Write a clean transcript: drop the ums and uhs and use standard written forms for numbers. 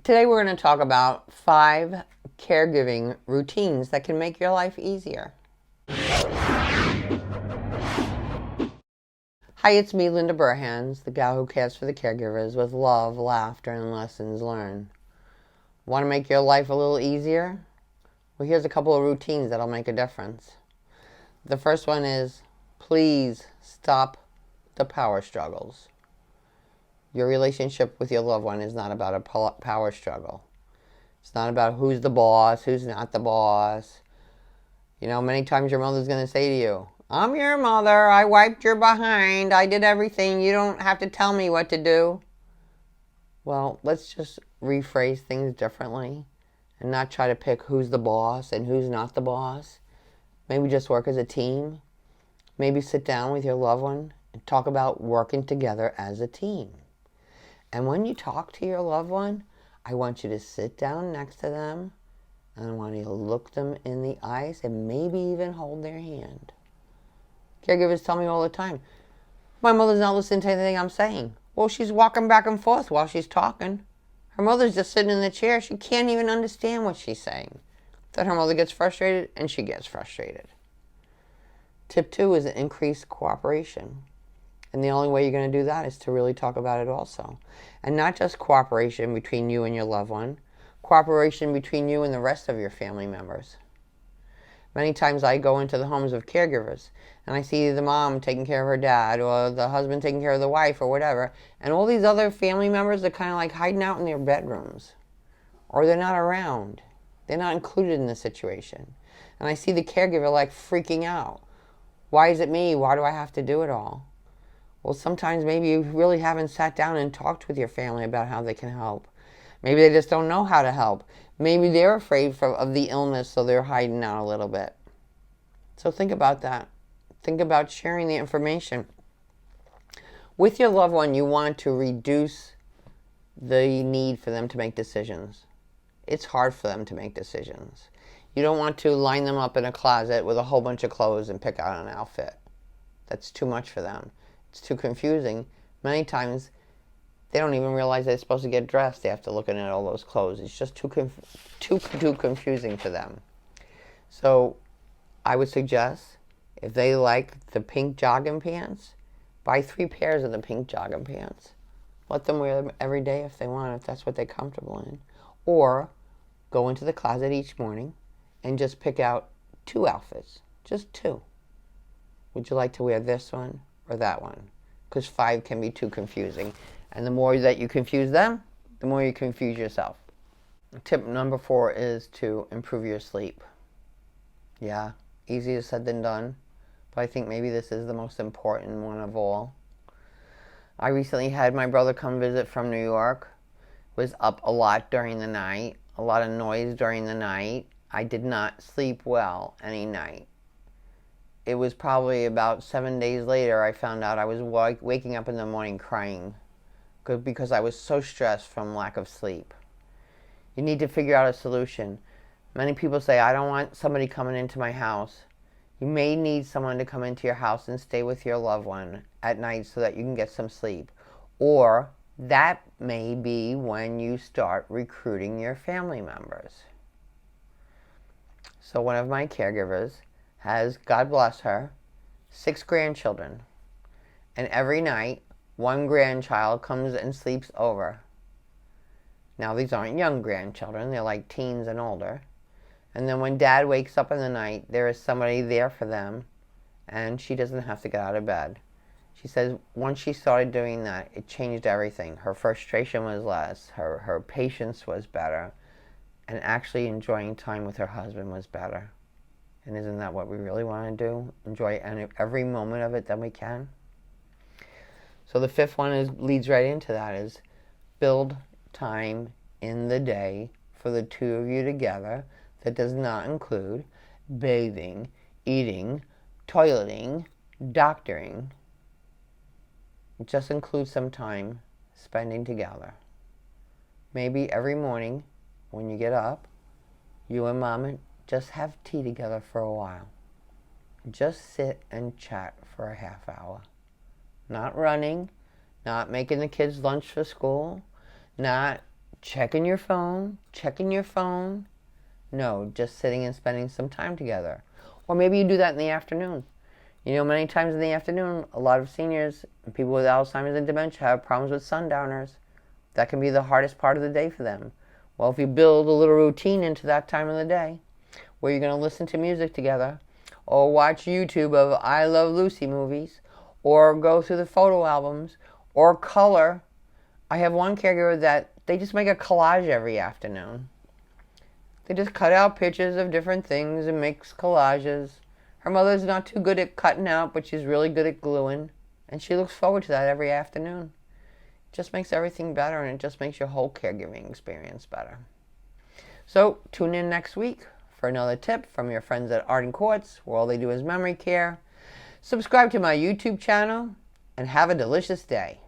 Today we're going to talk about 5 caregiving routines that can make your life easier. Hi, it's me, Linda Burhans, the gal who cares for the caregivers with love, laughter, and lessons learned. Want to make your life a little easier? Well, here's a couple of routines that'll make a difference. The first one is, please stop the power struggles. Your relationship with your loved one is not about a power struggle. It's not about who's the boss, who's not the boss. You know, many times your mother's going to say to you, I'm your mother, I wiped your behind, I did everything, you don't have to tell me what to do. Well, let's just rephrase things differently and not try to pick who's the boss and who's not the boss. Maybe just work as a team. Maybe sit down with your loved one and talk about working together as a team. And when you talk to your loved one, I want you to sit down next to them and I want you to look them in the eyes and maybe even hold their hand. Caregivers tell me all the time, my mother's not listening to anything I'm saying. Well, she's walking back and forth while she's talking. Her mother's just sitting in the chair. She can't even understand what she's saying. Then her mother gets frustrated and she gets frustrated. Tip 2 is increase cooperation. And the only way you're going to do that is to really talk about it also. And not just cooperation between you and your loved one, cooperation between you and the rest of your family members. Many times I go into the homes of caregivers and I see the mom taking care of her dad or the husband taking care of the wife or whatever, and all these other family members are kind of like hiding out in their bedrooms, or they're not around. They're not included in the situation. And I see the caregiver like freaking out. Why is it me? Why do I have to do it all? Well, sometimes maybe you really haven't sat down and talked with your family about how they can help. Maybe they just don't know how to help. Maybe they're afraid of the illness, so they're hiding out a little bit. So think about that. Think about sharing the information. With your loved one, you want to reduce the need for them to make decisions. It's hard for them to make decisions. You don't want to line them up in a closet with a whole bunch of clothes and pick out an outfit. That's too much for them. It's too confusing. Many times, they don't even realize they're supposed to get dressed after looking at all those clothes. It's just too confusing for them. So I would suggest, if they like the pink jogging pants, buy 3 pairs of the pink jogging pants. Let them wear them every day if they want, if that's what they're comfortable in. Or go into the closet each morning and just pick out 2 outfits. Just 2. Would you like to wear this one or that one? Because 5 can be too confusing. And the more that you confuse them, the more you confuse yourself. Tip number 4 is to improve your sleep. Yeah, easier said than done, but I think maybe this is the most important one of all. I recently had my brother come visit from New York. Was up a lot during the night, a lot of noise during the night. I did not sleep well any night. It was probably about 7 days later I found out I was waking up in the morning crying because I was so stressed from lack of sleep. You need to figure out a solution. Many people say, I don't want somebody coming into my house. You may need someone to come into your house and stay with your loved one at night so that you can get some sleep. Or that may be when you start recruiting your family members. So one of my caregivers has, God bless her, 6 grandchildren. And every night, 1 grandchild comes and sleeps over. Now, these aren't young grandchildren. They're like teens and older. And then when Dad wakes up in the night, there is somebody there for them, and she doesn't have to get out of bed. She says once she started doing that, it changed everything. Her frustration was less. Her patience was better. And actually enjoying time with her husband was better. And isn't that what we really want to do? Enjoy every moment of it that we can? So the 5th one leads right into that, is build time in the day for the 2 of you together that does not include bathing, eating, toileting, doctoring. It just includes some time spending together. Maybe every morning when you get up, you and Mama just have tea together for a while. Just sit and chat for a half hour. Not running, not making the kids lunch for school, not checking your phone, No, just sitting and spending some time together. Or maybe you do that in the afternoon. You know, many times in the afternoon, a lot of seniors and people with Alzheimer's and dementia have problems with sundowners. That can be the hardest part of the day for them. Well, if you build a little routine into that time of the day, where you're going to listen to music together, or watch YouTube of I Love Lucy movies, or go through the photo albums, or color. I have one caregiver that they just make a collage every afternoon. They just cut out pictures of different things and makes collages. Her mother's not too good at cutting out, but she's really good at gluing. And she looks forward to that every afternoon. It just makes everything better, and it just makes your whole caregiving experience better. So tune in next week for another tip from your friends at Art and Quartz, where all they do is memory care. Subscribe to my YouTube channel, and have a delicious day.